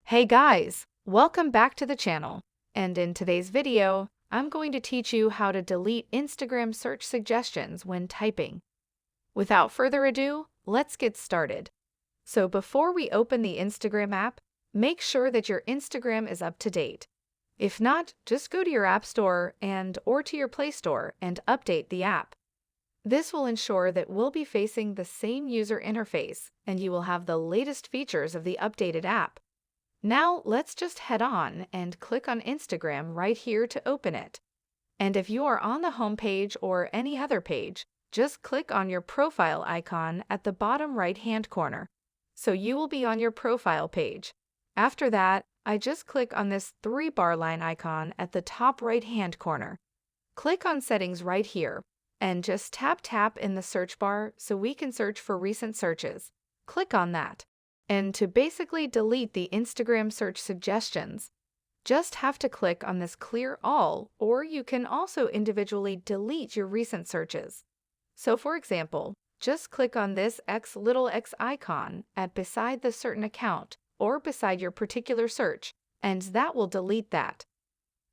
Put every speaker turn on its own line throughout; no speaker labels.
Hey guys, welcome back to the channel. And in today's video, I'm going to teach you how to delete Instagram search suggestions when typing. Without further ado, let's get started. So before we open the Instagram app, make sure that your Instagram is up to date. If not, just go to your App Store or to your Play Store and update the app. This will ensure that we'll be facing the same user interface and you will have the latest features of the updated app. Now let's just head on and click on Instagram right here to open it. And if you are on the home page or any other page, just click on your profile icon at the bottom right-hand corner. So you will be on your profile page. After that, I just click on this 3-bar line icon at the top right-hand corner. Click on Settings right here and just tap in the search bar so we can search for recent searches. Click on that. And to basically delete the Instagram search suggestions, just have to click on this Clear All, or you can also individually delete your recent searches. So for example, just click on this x icon at beside the certain account or beside your particular search, and that will delete that.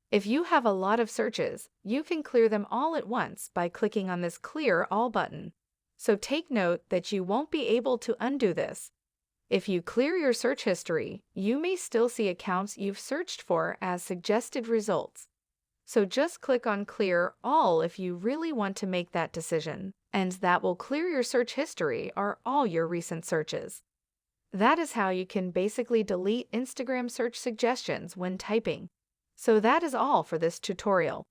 If you have a lot of searches, you can clear them all at once by clicking on this Clear All button. So take note that you won't be able to undo this. If you clear your search history, you may still see accounts you've searched for as suggested results. So just click on Clear All if you really want to make that decision, and that will clear your search history or all your recent searches. That is how you can basically delete Instagram search suggestions when typing. So that is all for this tutorial.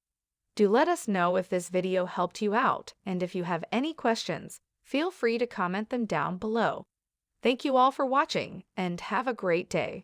Do let us know if this video helped you out, and if you have any questions, feel free to comment them down below. Thank you all for watching, and have a great day.